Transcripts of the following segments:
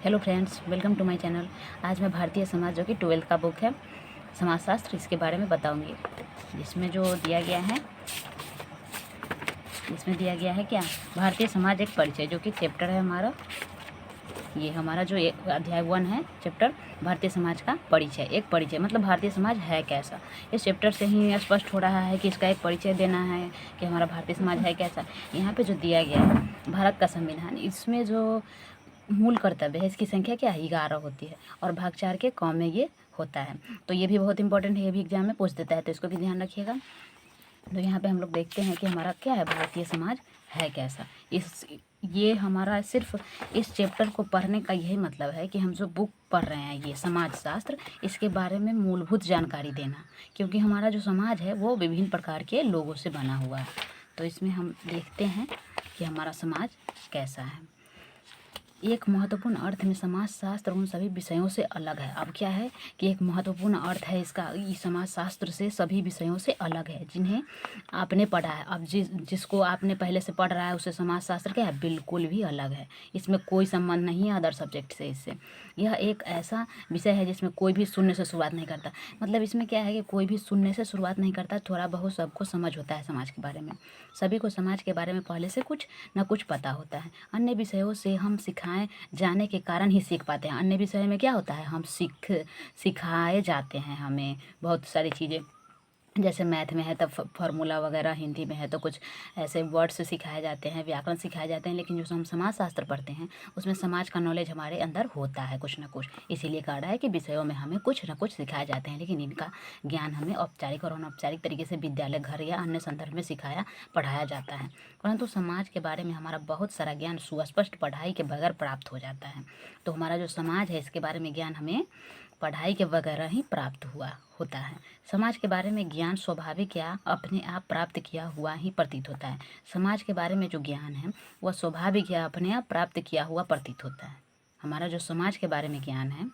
Hello friends, welcome to my channel. आज मैं भारतीय समाज जो कि 12th का बुक है समाजशास्त्र, इसके बारे में बताऊंगी। जिसमें दिया गया है क्या, भारतीय समाज एक परिचय, जो कि चैप्टर है हमारा। ये हमारा जो अध्याय 1 है, चैप्टर भारतीय समाज का परिचय। एक परिचय मतलब भारतीय समाज है कैसा। इस चैप्टर से ही स्पष्ट हो रहा है कि इसका एक परिचय देना है कि हमारा भारतीय समाज है कैसा। यहाँ पे जो दिया गया है भारत का संविधान, इसमें जो मूल कर्तव्य है, इसकी संख्या क्या है, 11 होती है और भाग 4 के कॉम में ये होता है। तो ये भी बहुत इंपॉर्टेंट है, ये भी एग्जाम में पूछ देता है, तो इसको भी ध्यान रखिएगा। तो यहाँ पे हम लोग देखते हैं कि हमारा क्या है, भारतीय समाज है कैसा। ये हमारा सिर्फ इस चैप्टर को पढ़ने का यही मतलब है कि हम जो बुक पढ़ रहे हैं ये समाजशास्त्र, इसके बारे में मूलभूत जानकारी देना, क्योंकि हमारा जो समाज है वो विभिन्न प्रकार के लोगों से बना हुआ है। तो इसमें हम देखते हैं कि हमारा समाज कैसा है। एक महत्वपूर्ण अर्थ में समाजशास्त्र उन सभी विषयों से अलग है। अब क्या है कि एक महत्वपूर्ण अर्थ है इसका, ये समाजशास्त्र से सभी विषयों से अलग है जिन्हें आपने पढ़ा है। अब जिसको आपने पहले से पढ़ रहा है उसे समाजशास्त्र क्या है, बिल्कुल भी अलग है। इसमें कोई संबंध नहीं है अदर सब्जेक्ट से। इससे यह एक ऐसा विषय है जिसमें कोई भी शून्य से शुरुआत नहीं करता। मतलब इसमें क्या है कि कोई भी शून्य से शुरुआत नहीं करता, थोड़ा बहुत सबको समझ होता है समाज के बारे में। सभी को समाज के बारे में पहले से कुछ न कुछ पता होता है। अन्य विषयों से हम जाने के कारण ही सीख पाते हैं। अन्य विषय में क्या होता है, हम सिखाए जाते हैं हमें बहुत सारी चीज़ें। जैसे मैथ में है तब फार्मूला वगैरह, हिंदी में है तो कुछ ऐसे वर्ड्स सिखाए जाते हैं, व्याकरण सिखाए जाते हैं। लेकिन जो हम समाजशास्त्र पढ़ते हैं उसमें समाज का नॉलेज हमारे अंदर होता है कुछ ना कुछ। इसीलिए कहा रहा है कि विषयों में हमें कुछ ना कुछ सिखाए जाते हैं, लेकिन इनका ज्ञान हमें औपचारिक और अनौपचारिक तरीके से विद्यालय, घर या अन्य संदर्भ में पढ़ाया जाता है। परंतु समाज के बारे में हमारा बहुत सारा ज्ञान सुस्पष्ट पढ़ाई के बगैर प्राप्त हो जाता है। तो हमारा जो समाज है इसके बारे में ज्ञान हमें पढ़ाई के वगैरह ही प्राप्त होता है। समाज के बारे में ज्ञान स्वाभाविक या अपने आप प्राप्त किया हुआ ही प्रतीत होता है। समाज के बारे में जो ज्ञान है वह स्वाभाविक या अपने आप प्राप्त किया हुआ प्रतीत होता है। हमारा जो समाज के बारे में ज्ञान है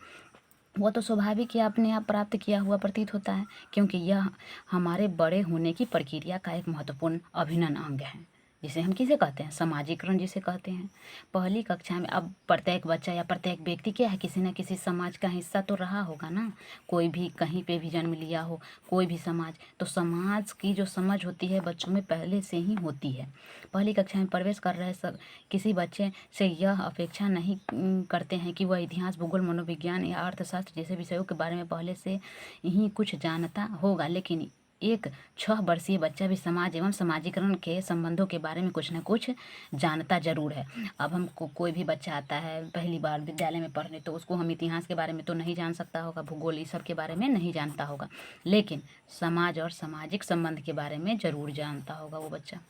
वह तो स्वाभाविक या अपने आप प्राप्त किया हुआ प्रतीत होता है, क्योंकि यह हमारे बड़े होने की प्रक्रिया का एक महत्वपूर्ण अभिन्न अंग है, जिसे हम किसे कहते हैं, समाजीकरण जिसे कहते हैं। पहली कक्षा में अब प्रत्येक बच्चा या प्रत्येक व्यक्ति क्या है, किसी न किसी समाज का हिस्सा तो रहा होगा ना। कोई भी कहीं पे भी जन्म लिया हो, कोई भी समाज, तो समाज की जो समझ होती है बच्चों में पहले से ही होती है। पहली कक्षा में प्रवेश कर रहे सब किसी बच्चे से यह अपेक्षा नहीं करते हैं कि वह इतिहास, भूगोल, मनोविज्ञान या अर्थशास्त्र जैसे विषयों के बारे में पहले से ही कुछ जानता होगा। लेकिन एक 6 वर्षीय बच्चा भी समाज एवं समाजीकरण के संबंधों के बारे में कुछ न कुछ जानता जरूर है। अब हमको कोई भी बच्चा आता है पहली बार विद्यालय में पढ़ने, तो उसको हम इतिहास के बारे में तो नहीं जान सकता होगा, भूगोल इस सब के बारे में नहीं जानता होगा, लेकिन समाज और सामाजिक संबंध के बारे में जरूर जानता होगा वो बच्चा।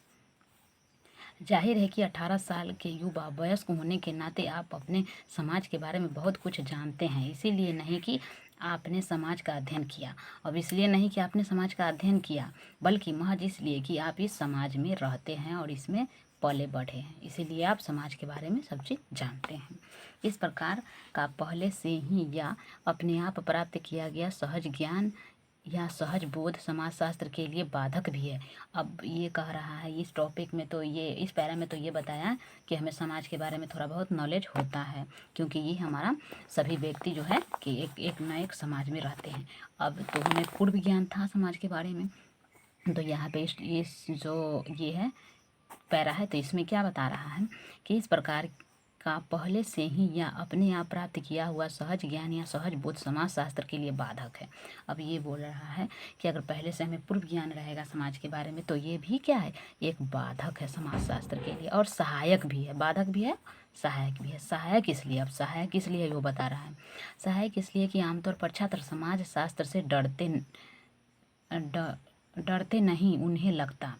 जाहिर है कि 18 साल के युवा वयस्क होने के नाते आप अपने समाज के बारे में बहुत कुछ जानते हैं। इसीलिए नहीं कि आपने समाज का अध्ययन किया, अब इसलिए नहीं कि आपने समाज का अध्ययन किया, बल्कि महज इसलिए कि आप इस समाज में रहते हैं और इसमें पले बढ़े हैं। इसीलिए आप समाज के बारे में सब चीज़ जानते हैं। इस प्रकार का पहले से ही या अपने आप प्राप्त किया गया सहज ज्ञान या सहज बोध समाजशास्त्र के लिए बाधक भी है। अब ये कह रहा है इस टॉपिक में, तो ये इस पैरा में तो ये बताया कि हमें समाज के बारे में थोड़ा बहुत नॉलेज होता है, क्योंकि ये हमारा सभी व्यक्ति जो है कि एक न एक समाज में रहते हैं। अब तो हमें पूर्व ज्ञान था समाज के बारे में। तो यहाँ पे इस जो ये है पैरा है, तो इसमें क्या बता रहा है कि इस प्रकार का पहले से ही या अपने आप प्राप्त किया हुआ सहज ज्ञान या सहज बोध समाजशास्त्र के लिए बाधक है। अब ये बोल रहा है कि अगर पहले से हमें पूर्व ज्ञान रहेगा समाज के बारे में, तो ये भी क्या है, एक बाधक है समाजशास्त्र के लिए, और सहायक भी है। बाधक भी है, सहायक भी है। सहायक इसलिए, अब सहायक इसलिए वो बता रहा है, सहायक इसलिए कि आमतौर पर छात्र समाज शास्त्र से डरते नहीं, उन्हें लगता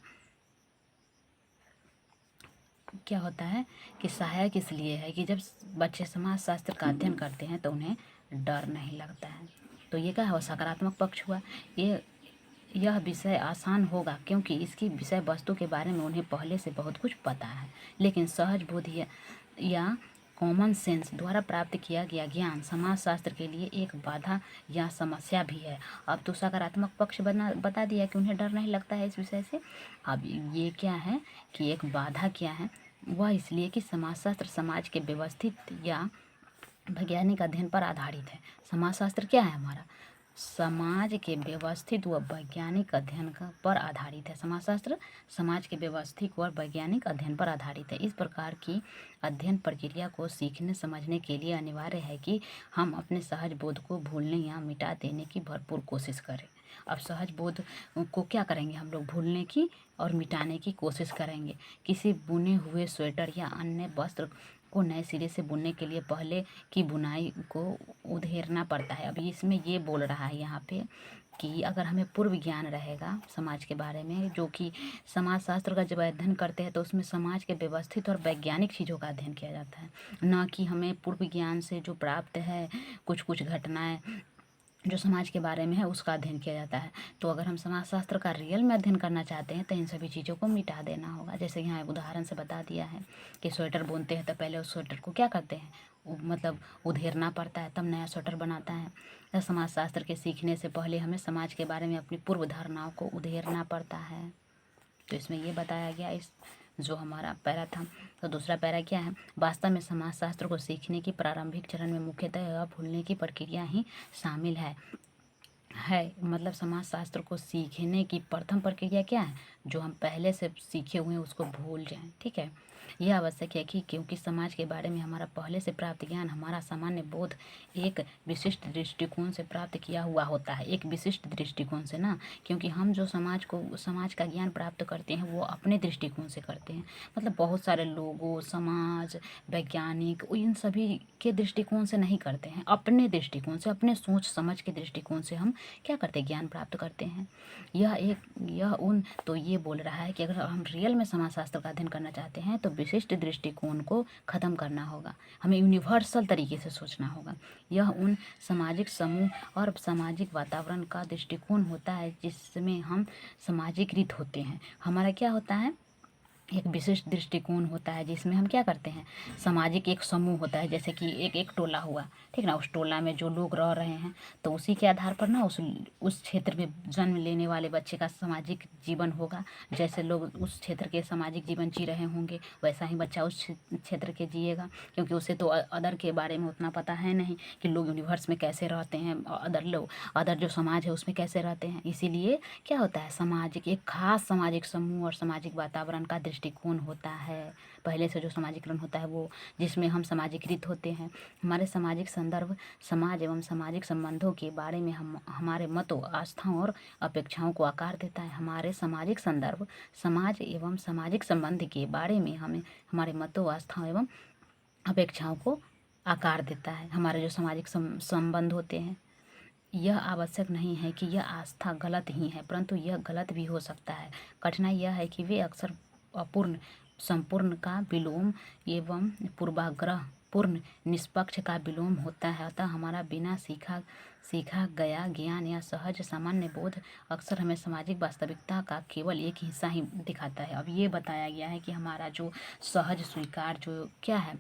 क्या होता है कि सहायक इसलिए है कि जब बच्चे समाज शास्त्र का अध्ययन करते हैं तो उन्हें डर नहीं लगता है। तो ये क्या है, सकारात्मक पक्ष हुआ। यह विषय आसान होगा क्योंकि इसकी विषय वस्तु के बारे में उन्हें पहले से बहुत कुछ पता है। लेकिन सहज बोध या कॉमन सेंस द्वारा प्राप्त किया गया ज्ञान समाजशास्त्र के लिए एक बाधा या समस्या भी है। अब तो सकारात्मक पक्ष बता दिया कि उन्हें डर नहीं लगता है इस विषय से। अब ये क्या है कि एक बाधा क्या है, वह इसलिए कि समाजशास्त्र समाज के व्यवस्थित या वैज्ञानिक अध्ययन पर आधारित है। समाजशास्त्र क्या है हमारा? समाज के व्यवस्थित व वैज्ञानिक अध्ययन पर आधारित है। समाजशास्त्र समाज के व्यवस्थित और वैज्ञानिक अध्ययन पर आधारित है। इस प्रकार की अध्ययन प्रक्रिया को सीखने समझने के लिए अनिवार्य है कि हम अपने सहज बोध को भूलने या मिटा देने की भरपूर कोशिश करें। अब सहज बोध को क्या करेंगे हम लोग? भूलने की और मिटाने की कोशिश करेंगे। किसी बुने हुए स्वेटर या अन्य वस्त्र को नए सिरे से बुनने के लिए पहले की बुनाई को उधेड़ना पड़ता है। अभी इसमें ये बोल रहा है यहाँ पे कि अगर हमें पूर्व ज्ञान रहेगा समाज के बारे में, जो कि समाजशास्त्र का जब अध्ययन करते हैं तो उसमें समाज के व्यवस्थित और वैज्ञानिक चीज़ों का अध्ययन किया जाता है, ना कि हमें पूर्व ज्ञान से जो प्राप्त है कुछ कुछ घटनाएं जो समाज के बारे में है उसका अध्ययन किया जाता है। तो अगर हम समाजशास्त्र का रियल में अध्ययन करना चाहते हैं तो इन सभी चीज़ों को मिटा देना होगा। जैसे यहाँ उदाहरण से बता दिया है कि स्वेटर बुनते हैं तो पहले उस स्वेटर को क्या करते हैं, मतलब उधेड़ना पड़ता है, तब नया स्वेटर बनाता है। तो समाजशास्त्र के सीखने से पहले हमें समाज के बारे में अपनी पूर्व धारणाओं को उधेड़ना पड़ता है। तो इसमें ये बताया गया इस जो हमारा पैरा था। तो दूसरा पैरा क्या है? वास्तव में समाजशास्त्र को सीखने की प्रारंभिक चरण में मुख्यतः यह भूलने की प्रक्रिया ही शामिल है। मतलब समाजशास्त्र को सीखने की प्रथम प्रक्रिया क्या है? जो हम पहले से सीखे हुए हैं उसको भूल जाएं। ठीक है, यह आवश्यक है कि क्योंकि समाज के बारे में हमारा पहले से प्राप्त ज्ञान हमारा सामान्य बोध एक विशिष्ट दृष्टिकोण से प्राप्त किया हुआ होता है। एक विशिष्ट दृष्टिकोण से ना, क्योंकि हम जो समाज का ज्ञान प्राप्त करते हैं वो अपने दृष्टिकोण से करते हैं। मतलब बहुत सारे लोगों, समाज, वैज्ञानिक इन सभी के दृष्टिकोण से नहीं करते हैं, अपने दृष्टिकोण से, अपने सोच समझ के दृष्टिकोण से हम क्या करते हैं? ज्ञान प्राप्त करते हैं। तो ये बोल रहा है कि अगर हम रियल में समाजशास्त्र का अध्ययन करना चाहते हैं तो विशिष्ट दृष्टिकोण को ख़त्म करना होगा, हमें यूनिवर्सल तरीके से सोचना होगा। यह उन सामाजिक समूह और सामाजिक वातावरण का दृष्टिकोण होता है जिसमें हम सामाजिकृत होते हैं। हमारा क्या होता है? एक विशिष्ट दृष्टिकोण होता है जिसमें हम क्या करते हैं? सामाजिक एक समूह होता है, जैसे कि एक टोला हुआ, ठीक ना। उस टोला में जो लोग रह रहे हैं तो उसी के आधार पर ना उस क्षेत्र में जन्म लेने वाले बच्चे का सामाजिक जीवन होगा। जैसे लोग उस क्षेत्र के सामाजिक जीवन जी रहे होंगे वैसा ही बच्चा उस क्षेत्र के जिएगा, क्योंकि उसे तो अदर के बारे में उतना पता है नहीं कि लोग यूनिवर्स में कैसे रहते हैं, अदर जो समाज है उसमें कैसे रहते हैं। इसीलिए क्या होता है? सामाजिक एक खास सामाजिक समूह और सामाजिक वातावरण का दृष्टिकोण होता है। पहले से जो सामाजिकरण होता है वो, जिसमें हम सामाजिकृत होते हैं। हमारे सामाजिक संदर्भ समाज एवं सामाजिक संबंधों के बारे में हमारे मतों, आस्थाओं और अपेक्षाओं को आकार देता है। हमारे सामाजिक संदर्भ समाज एवं सामाजिक संबंध के बारे में हमें हमारे मतों, आस्थाओं एवं अपेक्षाओं को आकार देता है। हमारे जो सामाजिक संबंध होते हैं, यह आवश्यक नहीं है कि यह आस्था गलत ही है, परंतु यह गलत भी हो सकता है। कठिनाई यह है कि वे अक्सर अपूर्ण, संपूर्ण का विलोम एवं पूर्वाग्रह पूर्ण निष्पक्ष का विलोम होता है। अतः हमारा बिना सीखा गया ज्ञान या सहज सामान्य बोध अक्सर हमें सामाजिक वास्तविकता का केवल एक हिस्सा ही दिखाता है। अब ये बताया गया है कि हमारा जो सहज स्वीकार जो क्या है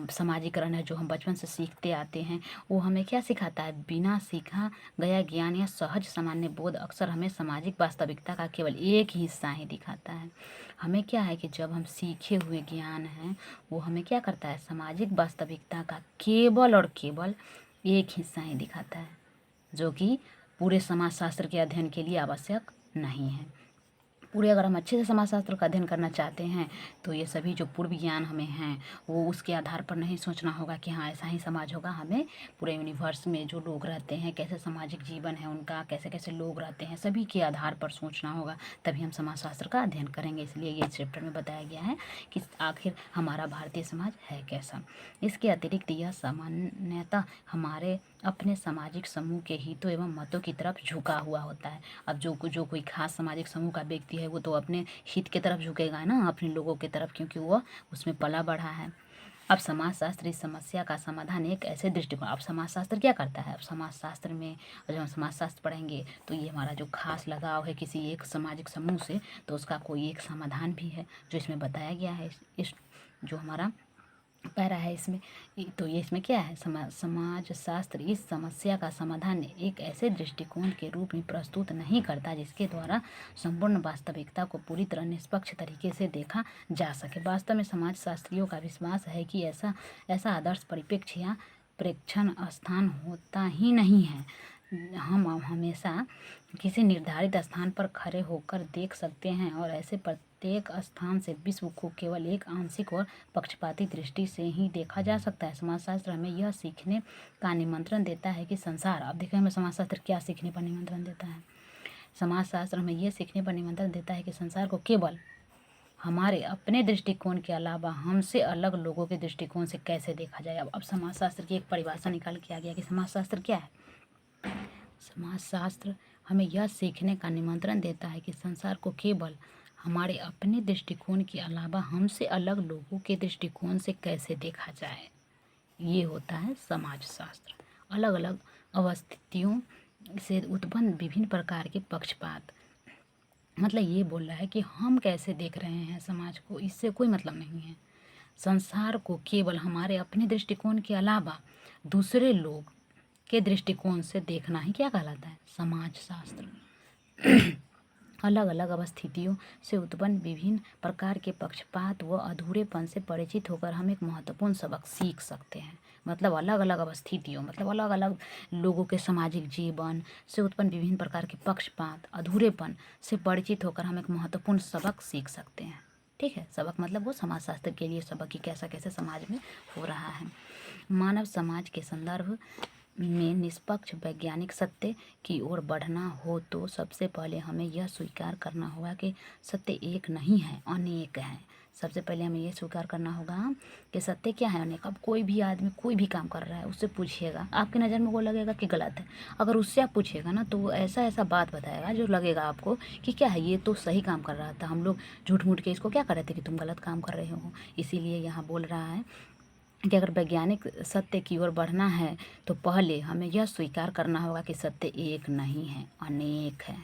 समाजीकरण है, जो हम बचपन से सीखते आते हैं, वो हमें क्या सिखाता है? बिना सीखा गया ज्ञान या सहज सामान्य बोध अक्सर हमें सामाजिक वास्तविकता का केवल एक ही हिस्सा ही दिखाता है। हमें क्या है कि जब हम सीखे हुए ज्ञान हैं वो हमें क्या करता है? सामाजिक वास्तविकता का केवल और केवल एक हिस्सा ही दिखाता है, जो कि पूरे समाजशास्त्र के अध्ययन के लिए आवश्यक नहीं है। पूरे अगर हम अच्छे से समाजशास्त्र का अध्ययन करना चाहते हैं तो ये सभी जो पूर्व ज्ञान हमें हैं वो उसके आधार पर नहीं सोचना होगा कि हाँ ऐसा ही समाज होगा। हमें पूरे यूनिवर्स में जो लोग रहते हैं, कैसे सामाजिक जीवन है उनका, कैसे कैसे लोग रहते हैं, सभी के आधार पर सोचना होगा, तभी हम समाजशास्त्र का अध्ययन करेंगे। इसलिए ये चैप्टर में बताया गया है कि आखिर हमारा भारतीय समाज है कैसा। इसके अतिरिक्त यह सामान्यतः हमारे अपने सामाजिक समूह के हितों एवं मतों की तरफ झुका हुआ होता है। अब जो कोई खास सामाजिक समूह का व्यक्ति है वो तो अपने हित की तरफ झुकेगा ना, अपने लोगों की तरफ, क्योंकि वो उसमें पला बढ़ा है। अब समाजशास्त्र इस समस्या का समाधान एक ऐसे दृष्टिकोण, अब समाजशास्त्र क्या करता है? अब समाजशास्त्र में जब हम समाजशास्त्र पढ़ेंगे तो ये हमारा जो खास लगाव है किसी एक सामाजिक समूह से, तो उसका कोई एक समाधान भी है जो इसमें बताया गया है। इस जो हमारा पैरा है इसमें, तो ये इसमें क्या है? समाज शास्त्र इस समस्या का समाधान एक ऐसे दृष्टिकोण के रूप में प्रस्तुत नहीं करता जिसके द्वारा संपूर्ण वास्तविकता को पूरी तरह निष्पक्ष तरीके से देखा जा सके। वास्तव में समाज शास्त्रियों का विश्वास है कि ऐसा आदर्श परिप्रेक्ष्य या प्रेक्षण स्थान होता ही नहीं है। हम हमेशा किसी निर्धारित स्थान पर खड़े होकर देख सकते हैं और ऐसे प्रत्येक स्थान से विश्व को केवल एक आंशिक और पक्षपाती दृष्टि से ही देखा जा सकता है। समाजशास्त्र हमें यह सीखने का निमंत्रण देता है कि संसार, अब देखिए हमें समाजशास्त्र क्या सीखने पर निमंत्रण देता है। समाजशास्त्र हमें यह सीखने पर निमंत्रण देता है कि संसार को केवल हमारे अपने दृष्टिकोण के अलावा हमसे अलग लोगों के दृष्टिकोण से कैसे देखा जाए। अब समाजशास्त्र की एक परिभाषा निकाल के आ गया कि समाजशास्त्र क्या है। समाजशास्त्र हमें यह सीखने का निमंत्रण देता है कि संसार को केवल हमारे अपने दृष्टिकोण के अलावा हमसे अलग लोगों के दृष्टिकोण से कैसे देखा जाए। ये होता है समाजशास्त्र। अलग अलग अवस्थितियों से उत्पन्न विभिन्न प्रकार के पक्षपात, मतलब ये बोल रहा है कि हम कैसे देख रहे हैं समाज को, इससे कोई मतलब नहीं है। संसार को केवल हमारे अपने दृष्टिकोण के अलावा दूसरे लोग के दृष्टिकोण से देखना ही क्या कहलाता है, समाजशास्त्र। अलग अलग अवस्थितियों से उत्पन्न विभिन्न प्रकार के पक्षपात व अधूरेपन से परिचित होकर हम एक महत्वपूर्ण सबक सीख सकते हैं। मतलब अलग अलग अवस्थितियों, मतलब अलग अलग लोगों के सामाजिक जीवन से उत्पन्न विभिन्न प्रकार के पक्षपात, अधूरेपन से परिचित होकर हम एक महत्वपूर्ण सबक सीख सकते हैं। ठीक है, सबक मतलब वो समाजशास्त्र के लिए सबक कि कैसा कैसे समाज में हो रहा है। मानव समाज के संदर्भ में निष्पक्ष वैज्ञानिक सत्य की ओर बढ़ना हो तो सबसे पहले हमें यह स्वीकार करना होगा कि सत्य एक नहीं है, अनेक है। सबसे पहले हमें यह स्वीकार करना होगा कि सत्य क्या है, अनेक। अब कोई भी आदमी कोई भी काम कर रहा है, उससे पूछिएगा, आपकी नज़र में वो लगेगा कि गलत है। अगर उससे आप पूछिएगा ना तो ऐसा ऐसा बात बताएगा जो लगेगा आपको कि क्या है, ये तो सही काम कर रहा था, हम लोग झूठ मूठ के इसको क्या कर रहे थे कि तुम गलत काम कर रहे हो। इसीलिए यहाँ बोल रहा है कि अगर वैज्ञानिक सत्य की ओर बढ़ना है तो पहले हमें यह स्वीकार करना होगा कि सत्य एक नहीं है, अनेक है।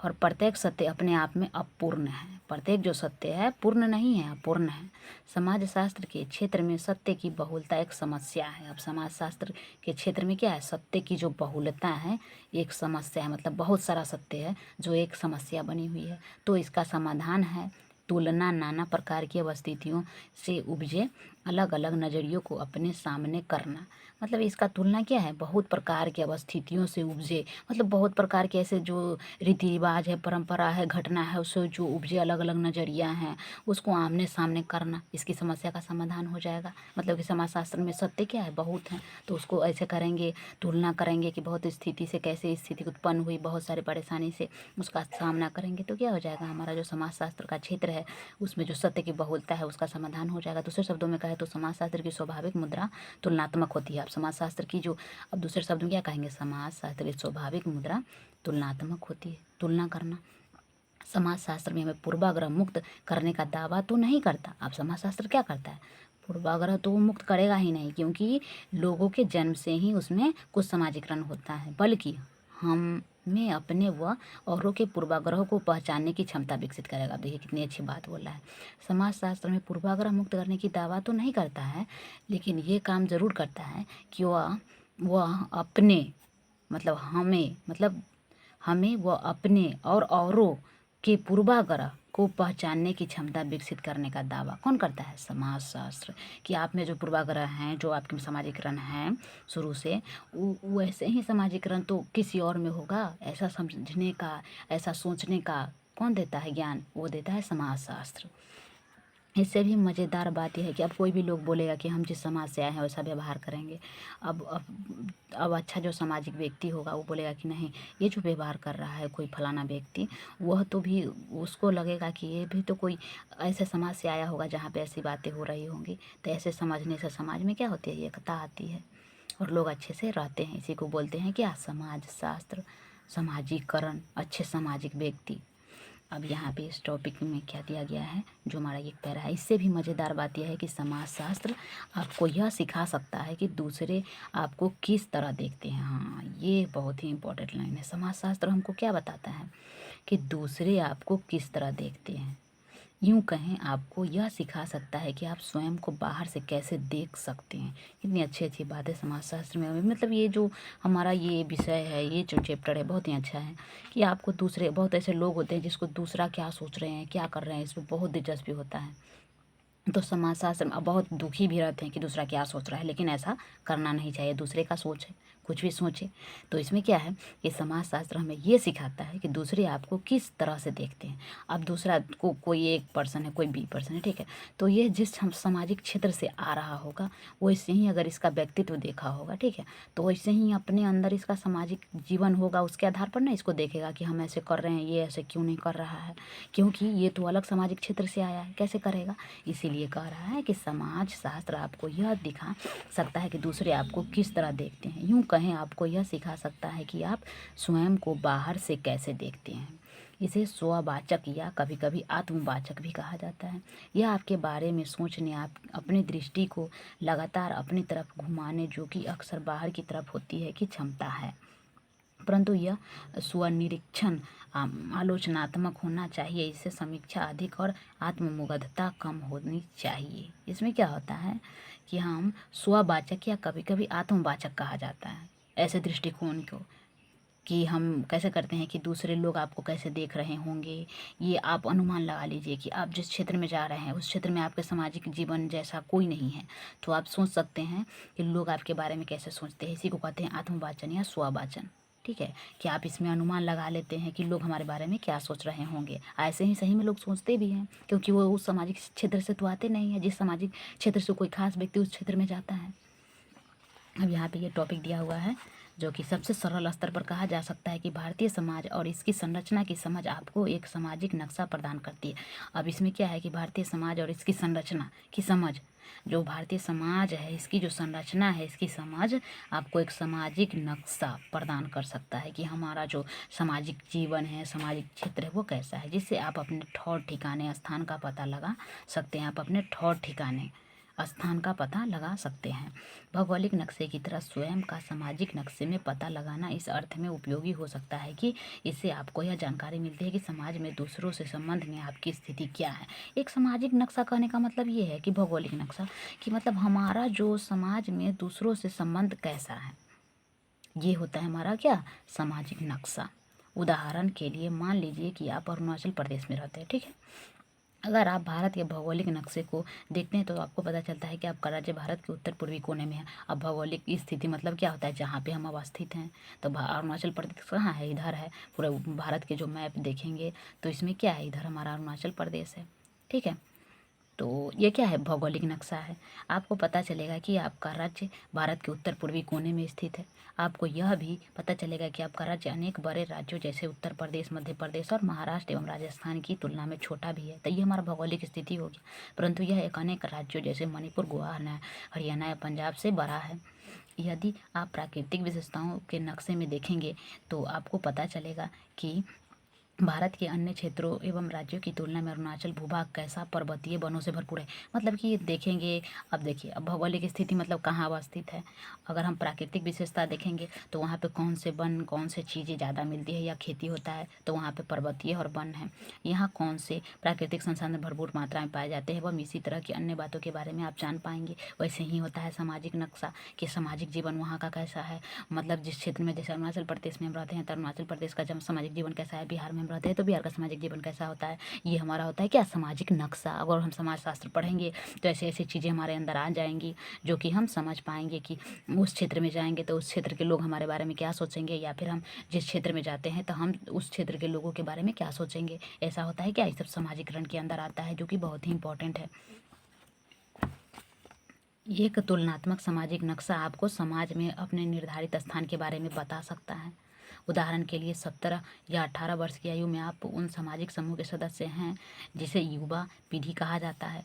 और प्रत्येक सत्य अपने आप में अपूर्ण है। प्रत्येक जो सत्य है पूर्ण नहीं है, अपूर्ण है। समाजशास्त्र के क्षेत्र में सत्य की बहुलता एक समस्या है। अब समाजशास्त्र के क्षेत्र में क्या है, सत्य की जो बहुलता है एक समस्या है, मतलब बहुत सारा सत्य है जो एक समस्या बनी हुई है। तो इसका समाधान है तुलना, नाना प्रकार की अवस्थितियों से उपजे अलग अलग नज़रियों को अपने सामने करना। मतलब इसका तुलना क्या है, बहुत प्रकार की अवस्थितियों से उपजे, मतलब बहुत प्रकार के ऐसे जो रीति रिवाज है, परंपरा है, घटना है, उससे जो उपजे अलग अलग नज़रिया हैं उसको आमने सामने करना, इसकी समस्या का समाधान हो जाएगा। मतलब कि समाजशास्त्र में सत्य क्या है, बहुत है, तो उसको ऐसे करेंगे, तुलना करेंगे कि बहुत स्थिति से कैसे स्थिति उत्पन्न हुई, बहुत सारी परेशानी से उसका सामना करेंगे तो क्या हो जाएगा, हमारा जो समाजशास्त्र का क्षेत्र है उसमें जो सत्य की बहुलता है उसका समाधान हो जाएगा। दूसरे शब्दों में कहे तो समाजशास्त्र की स्वाभाविक मुद्रा तुलनात्मक होती है। अब समाजशास्त्र की जो, अब दूसरे शब्द में क्या कहेंगे, समाजशास्त्र की स्वाभाविक मुद्रा तुलनात्मक होती है, तुलना करना। समाजशास्त्र में हमें पूर्वाग्रह मुक्त करने का दावा तो नहीं करता। अब समाजशास्त्र क्या करता है, पूर्वाग्रह तो वो मुक्त करेगा ही नहीं, क्योंकि लोगों के जन्म से ही उसमें कुछ समाजीकरण होता है, बल्कि हमें अपने व औरों के पूर्वाग्रहों को पहचानने की क्षमता विकसित करेगा। देखिए कितनी अच्छी बात बोला है। समाजशास्त्र में पूर्वाग्रह मुक्त करने की दावा तो नहीं करता है, लेकिन ये काम ज़रूर करता है कि वह अपने, मतलब हमें वह अपने और औरों के पूर्वाग्रह को पहचानने की क्षमता विकसित करने का दावा कौन करता है, समाजशास्त्र। कि आप में जो पूर्वाग्रह हैं, जो आपके समाजीकरण हैं शुरू से, वैसे ही समाजीकरण तो किसी और में होगा। ऐसा समझने का, ऐसा सोचने का कौन देता है ज्ञान, वो देता है समाजशास्त्र। इससे भी मज़ेदार बात यह है कि अब कोई भी लोग बोलेगा कि हम जिस समाज से आए हैं वैसा व्यवहार करेंगे। अब अच्छा जो सामाजिक व्यक्ति होगा वो बोलेगा कि नहीं, ये जो व्यवहार कर रहा है कोई फलाना व्यक्ति, वह तो भी, उसको लगेगा कि ये भी तो कोई ऐसे समाज से आया होगा जहाँ पे ऐसी बातें हो रही होंगी। तो ऐसे समझने से समाज में क्या होती है, एकता आती है और लोग अच्छे से रहते हैं। इसी को बोलते हैं क्या, समाजशास्त्र, समाजीकरण, अच्छे सामाजिक व्यक्ति। अब यहाँ पे इस टॉपिक में क्या दिया गया है, जो हमारा ये पैरा है, इससे भी मज़ेदार बात यह है कि समाजशास्त्र आपको यह सिखा सकता है कि दूसरे आपको किस तरह देखते हैं। हाँ, ये बहुत ही इम्पोर्टेंट लाइन है। समाजशास्त्र हमको क्या बताता है कि दूसरे आपको किस तरह देखते हैं। यूँ कहें, आपको यह सिखा सकता है कि आप स्वयं को बाहर से कैसे देख सकते हैं। कितनी अच्छी अच्छी बात है समाजशास्त्र में। मतलब ये जो हमारा ये विषय है, ये जो चैप्टर है, बहुत ही अच्छा है कि आपको दूसरे, बहुत ऐसे लोग होते हैं जिसको दूसरा क्या सोच रहे हैं, क्या कर रहे हैं, इसमें बहुत दिलचस्पी होता है। तो समाजशास्त्र में बहुत दुखी भी रहते हैं कि दूसरा क्या सोच रहा है, लेकिन ऐसा करना नहीं चाहिए। दूसरे का सोच है, कुछ भी सोचे। तो इसमें क्या है कि समाजशास्त्र हमें ये सिखाता है कि दूसरे आपको किस तरह से देखते हैं। अब दूसरा को कोई एक पर्सन है, कोई बी पर्सन है, ठीक है, तो ये जिस हम सामाजिक क्षेत्र से आ रहा होगा वैसे ही अगर इसका व्यक्तित्व देखा होगा, ठीक है, तो वैसे ही अपने अंदर इसका सामाजिक जीवन होगा, उसके आधार पर ना इसको देखेगा कि हम ऐसे कर रहे हैं, ये ऐसे क्यों नहीं कर रहा है, क्योंकि ये तो अलग सामाजिक क्षेत्र से आया है, कैसे करेगा। इसीलिए कह रहा है कि समाज शास्त्र आपको यह दिखा सकता है कि दूसरे आपको किस तरह देखते हैं। यूँ कहें आपको यह सिखा सकता है कि आप स्वयं को बाहर से कैसे देखते हैं। इसे स्ववाचक या कभी कभी आत्मवाचक भी कहा जाता है। यह आपके बारे में सोचने, आप अपनी दृष्टि को लगातार अपनी तरफ घुमाने, जो कि अक्सर बाहर की तरफ होती है, की क्षमता है। परंतु यह स्वनिरीक्षण आलोचनात्मक होना चाहिए। इससे समीक्षा अधिक और आत्ममुग्धता कम होनी चाहिए। इसमें क्या होता है कि हम स्ववाचक या कभी कभी आत्मवाचक कहा जाता है ऐसे दृष्टिकोण को, कि हम कैसे करते हैं कि दूसरे लोग आपको कैसे देख रहे होंगे। ये आप अनुमान लगा लीजिए कि आप जिस क्षेत्र में जा रहे हैं उस क्षेत्र में आपके सामाजिक जीवन जैसा कोई नहीं है, तो आप सोच सकते हैं कि लोग आपके बारे में कैसे सोचते हैं। इसी को कहते हैं आत्मवाचन या स्ववाचन, ठीक है, कि आप इसमें अनुमान लगा लेते हैं कि लोग हमारे बारे में क्या सोच रहे होंगे। ऐसे ही सही में लोग सोचते भी हैं, क्योंकि वो उस सामाजिक क्षेत्र से तो आते नहीं हैं। जिस सामाजिक क्षेत्र से कोई खास व्यक्ति उस क्षेत्र में जाता है। अब यहाँ पे ये टॉपिक दिया हुआ है जो कि सबसे सरल स्तर पर कहा जा सकता है कि भारतीय समाज और इसकी संरचना की समझ आपको एक सामाजिक नक्शा प्रदान करती है। अब इसमें क्या है कि भारतीय समाज और इसकी संरचना की समझ, जो भारतीय समाज है इसकी जो संरचना है, इसकी समझ आपको एक सामाजिक नक्शा प्रदान कर सकता है कि हमारा जो सामाजिक जीवन है, सामाजिक क्षेत्र है, वो कैसा है, जिससे आप अपने ठौर ठिकाने स्थान का पता लगा सकते हैं। आप अपने ठौर ठिकाने स्थान का पता लगा सकते हैं। भौगोलिक नक्शे की तरह स्वयं का सामाजिक नक्शे में पता लगाना इस अर्थ में उपयोगी हो सकता है कि इससे आपको यह जानकारी मिलती है कि समाज में दूसरों से संबंध में आपकी स्थिति क्या है। एक सामाजिक नक्शा कहने का मतलब ये है कि भौगोलिक नक्शा कि मतलब हमारा जो समाज में दूसरों से संबंध कैसा है, ये होता है हमारा क्या, सामाजिक नक्शा। उदाहरण के लिए मान लीजिए कि आप अरुणाचल प्रदेश में रहते हैं, ठीक है। अगर आप भारत के भौगोलिक नक्शे को देखते हैं तो आपको पता चलता है कि आपका राज्य भारत के उत्तर पूर्वी कोने में है। अब भौगोलिक स्थिति मतलब क्या होता है, जहाँ पे हम अवस्थित हैं। तो अरुणाचल प्रदेश कहाँ है, इधर है। पूरे भारत के जो मैप देखेंगे तो इसमें क्या है, इधर हमारा अरुणाचल प्रदेश है, ठीक है। तो ये क्या है, भौगोलिक नक्शा है। आपको पता चलेगा कि आपका राज्य भारत के उत्तर पूर्वी कोने में स्थित है। आपको यह भी पता चलेगा कि आपका राज्य अनेक बड़े राज्यों जैसे उत्तर प्रदेश, मध्य प्रदेश और महाराष्ट्र एवं राजस्थान की तुलना में छोटा भी है। तो ये हमारा भौगोलिक स्थिति होगी। परंतु यह एक अनेक राज्यों जैसे मणिपुर, गोवा, हरियाणा या पंजाब से बड़ा है। यदि आप प्राकृतिक विशेषताओं के नक्शे में देखेंगे तो आपको पता चलेगा कि भारत के अन्य क्षेत्रों एवं राज्यों की तुलना में अरुणाचल भूभाग कैसा पर्वतीय वनों से भरपूर है। मतलब कि ये देखेंगे, अब देखिए, अब भौगोलिक स्थिति मतलब कहाँ अवस्थित है। अगर हम प्राकृतिक विशेषता देखेंगे तो वहाँ पे कौन से वन, कौन से चीज़ें ज़्यादा मिलती है या खेती होता है, तो वहाँ पे पर्वतीय और वन है। यहाँ कौन से प्राकृतिक संसाधन भरपूर मात्रा में पाए जाते हैं, एवं इसी तरह की अन्य बातों के बारे में आप जान पाएंगे। वैसे ही होता है सामाजिक नक्शा कि सामाजिक जीवन वहाँ का कैसा है। मतलब जिस क्षेत्र में, जैसे अरुणाचल प्रदेश में हम रहते हैं तो अरुणाचल प्रदेश का जब सामाजिक जीवन कैसा है, बिहार में हम रहते हैं तो बिहार का सामाजिक जीवन कैसा होता है। ये हमारा होता है क्या, सामाजिक नक्शा। अगर हम समाज शास्त्र पढ़ेंगे तो ऐसे ऐसी चीज़ें हमारे अंदर आ जाएंगी जो कि हम समझ पाएंगे कि उस क्षेत्र में जाएंगे तो उस क्षेत्र के लोग हमारे बारे में क्या सोचेंगे, या फिर हम जिस क्षेत्र में जाते हैं तो हम उस क्षेत्र के लोगों के बारे में क्या सोचेंगे। ऐसा होता है क्या, ये सब सामाजिकरण के अंदर आता है, जो कि बहुत ही इंपॉर्टेंट है। एक तुलनात्मक सामाजिक नक्शा आपको समाज में अपने निर्धारित स्थान के बारे में बता सकता है। उदाहरण के लिए 17 या 18 वर्ष की आयु में आप उन सामाजिक समूह के सदस्य हैं जिसे युवा पीढ़ी कहा जाता है।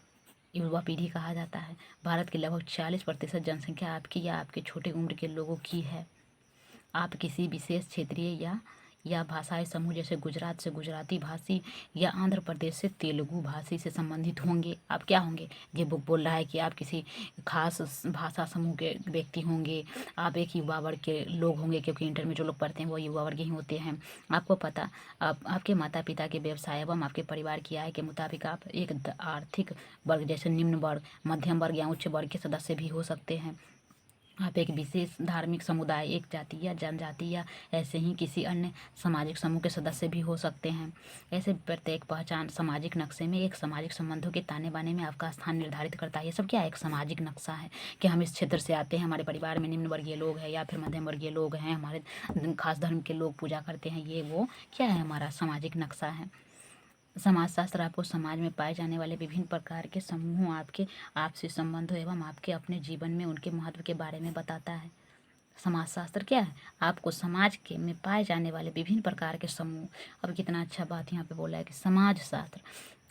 युवा पीढ़ी कहा जाता है। भारत की लगभग 40% जनसंख्या आपकी या आपके छोटे उम्र के लोगों की है। आप किसी विशेष क्षेत्रीय या भाषाई समूह जैसे गुजरात से गुजराती भाषी या आंध्र प्रदेश से तेलुगु भाषी से संबंधित होंगे। आप क्या होंगे, ये बुक बोल रहा है कि आप किसी खास भाषा समूह के व्यक्ति होंगे। आप एक युवा वर्ग के लोग होंगे, क्योंकि इंटर में जो लोग पढ़ते हैं वो युवा वर्ग ही होते हैं। आपको पता, आपके माता पिता के व्यवसाय एवं आपके परिवार की आय के मुताबिक आप एक आर्थिक वर्ग जैसे निम्न वर्ग, मध्यम वर्ग या उच्च वर्ग के सदस्य भी हो सकते हैं। आप एक विशेष धार्मिक समुदाय, एक जाति या जनजाति या ऐसे ही किसी अन्य सामाजिक समूह के सदस्य भी हो सकते हैं। ऐसे प्रत्येक पहचान सामाजिक नक्शे में एक सामाजिक संबंधों के ताने बाने में आपका स्थान निर्धारित करता है। ये सब क्या है? एक सामाजिक नक्शा है कि हम इस क्षेत्र से आते हैं, हमारे परिवार में निम्न वर्गीय लोग हैं या फिर मध्यम वर्गीय लोग हैं, हमारे खास धर्म के लोग पूजा करते हैं। ये वो क्या है? हमारा सामाजिक नक्शा है। समाजशास्त्र आपको समाज में पाए जाने वाले विभिन्न प्रकार के समूहों, आपके आपसी संबंधों एवं आपके अपने जीवन में उनके महत्व के बारे में बताता है। समाजशास्त्र क्या है? आपको समाज के में पाए जाने वाले विभिन्न प्रकार के समूह, अब कितना अच्छा बात यहाँ पे बोला है कि समाज शास्त्र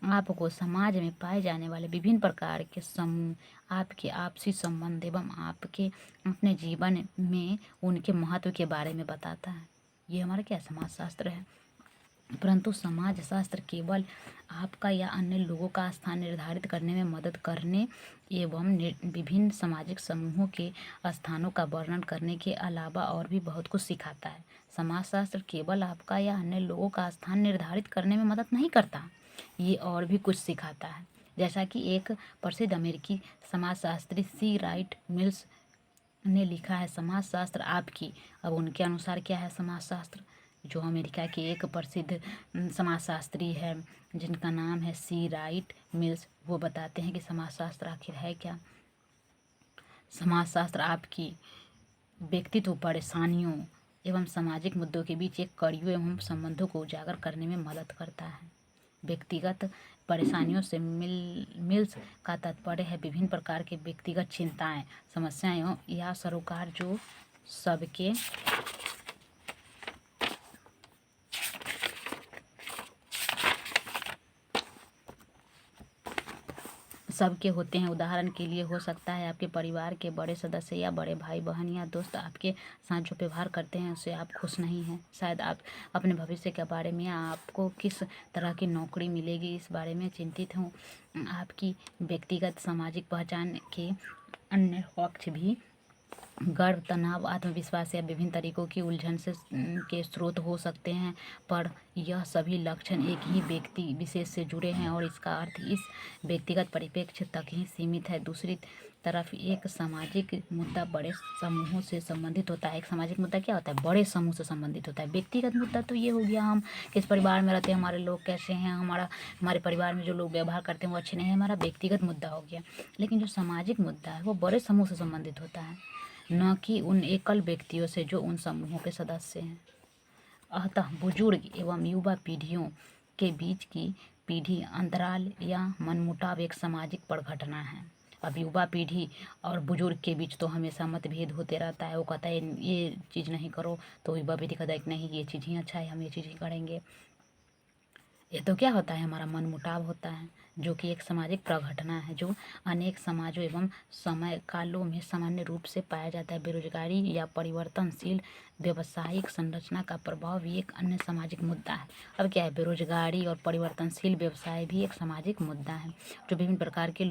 आपको समाज में पाए जाने वाले विभिन्न प्रकार के समूह, आपके आपसी संबंध एवं आपके अपने जीवन में उनके महत्व के बारे में बताता है। ये हमारा क्या समाजशास्त्र है। परंतु समाजशास्त्र केवल आपका या अन्य लोगों का स्थान निर्धारित करने में मदद करने एवं विभिन्न सामाजिक समूहों के स्थानों का वर्णन करने के अलावा और भी बहुत कुछ सिखाता है। समाजशास्त्र केवल आपका या अन्य लोगों का स्थान निर्धारित करने में मदद नहीं करता, ये और भी कुछ सिखाता है। जैसा कि एक प्रसिद्ध अमेरिकी समाजशास्त्री सी राइट मिल्स ने लिखा है, समाजशास्त्र आपकी, अब उनके अनुसार क्या है समाजशास्त्र, जो अमेरिका के एक प्रसिद्ध समाजशास्त्री है जिनका नाम है सी राइट मिल्स, वो बताते हैं कि समाजशास्त्र आखिर है क्या। समाजशास्त्र आपकी व्यक्तित्व परेशानियों एवं सामाजिक मुद्दों के बीच एक कड़ियों एवं संबंधों को उजागर करने में मदद करता है। व्यक्तिगत परेशानियों से मिल्स का तात्पर्य है विभिन्न प्रकार के व्यक्तिगत चिंताएं, समस्याएं या सरोकार जो सबके होते हैं। उदाहरण के लिए हो सकता है आपके परिवार के बड़े सदस्य या बड़े भाई बहन या दोस्त आपके साथ जो व्यवहार करते हैं उससे आप खुश नहीं हैं। शायद आप अपने भविष्य के बारे में या आपको किस तरह की नौकरी मिलेगी इस बारे में चिंतित हों। आपकी व्यक्तिगत सामाजिक पहचान के अन्य पक्ष भी गर्व, तनाव, आत्मविश्वास या विभिन्न तरीकों की उलझन से के स्रोत हो सकते हैं, पर यह सभी लक्षण एक ही व्यक्ति विशेष से जुड़े हैं और इसका अर्थ इस व्यक्तिगत परिप्रेक्ष्य तक ही सीमित है। दूसरी तरफ एक सामाजिक मुद्दा बड़े समूहों से संबंधित होता है। एक सामाजिक मुद्दा क्या होता है? बड़े समूह से संबंधित होता है। व्यक्तिगत मुद्दा तो ये हो गया हम किस परिवार में रहते हैं, हमारे लोग कैसे हैं, हमारे परिवार में जो लोग व्यवहार करते हैं वो अच्छे नहीं है, हमारा व्यक्तिगत मुद्दा हो गया। लेकिन जो सामाजिक मुद्दा है वो बड़े समूह से संबंधित होता है, न कि उन एकल व्यक्तियों से जो उन समूहों के सदस्य हैं। अतः बुजुर्ग एवं युवा पीढ़ियों के बीच की पीढ़ी अंतराल या मनमुटाव एक सामाजिक परिघटना है। अब युवा पीढ़ी और बुजुर्ग के बीच तो हमेशा मतभेद होते रहता है। वो कहता है ये चीज़ नहीं करो, तो युवा पीढ़ी कहता है कि नहीं ये चीज़ ही अच्छा है, हम ये चीज़ ही करेंगे। ये तो क्या होता है? हमारा मनमुटाव होता है, जो कि एक सामाजिक प्रघटना है जो अनेक समाजों एवं समय कालों में सामान्य रूप से पाया जाता है। बेरोजगारी या परिवर्तनशील व्यवसायिक संरचना का प्रभाव भी एक अन्य सामाजिक मुद्दा है। अब क्या है? बेरोजगारी और परिवर्तनशील व्यवसाय भी एक सामाजिक मुद्दा है जो विभिन्न प्रकार के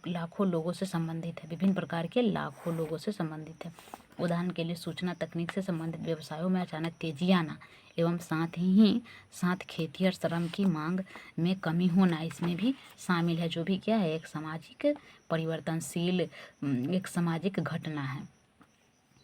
लाखों लोगों से संबंधित है। विभिन्न प्रकार के लाखों लोगों से संबंधित है। उदाहरण के लिए सूचना तकनीक से संबंधित व्यवसायों में अचानक तेजी आना एवं साथ खेती और श्रम की मांग में कमी होना इसमें भी शामिल है, जो भी क्या है? एक सामाजिक परिवर्तनशील एक सामाजिक घटना है।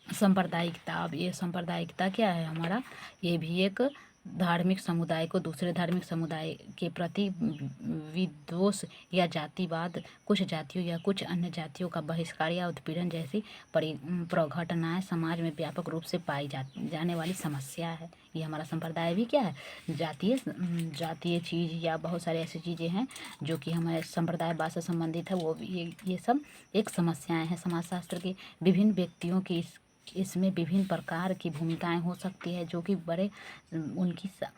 सांप्रदायिकता, अब ये सांप्रदायिकता क्या है हमारा? ये भी एक धार्मिक समुदाय को दूसरे धार्मिक समुदाय के प्रति विद्वेष या जातिवाद, कुछ जातियों या कुछ अन्य जातियों का बहिष्कार या उत्पीड़न जैसी प्रघटनाएं समाज में व्यापक रूप से पाई जाने वाली समस्या है। ये हमारा संप्रदाय भी क्या है? जातीय चीज़ या बहुत सारी ऐसी चीज़ें हैं जो कि हमारे संप्रदायवाद से संबंधित है। वो भी ये सब एक समस्याएं हैं। समाजशास्त्र के विभिन्न व्यक्तियों की इसमें विभिन्न प्रकार की भूमिकाएं हो सकती है जो कि बड़े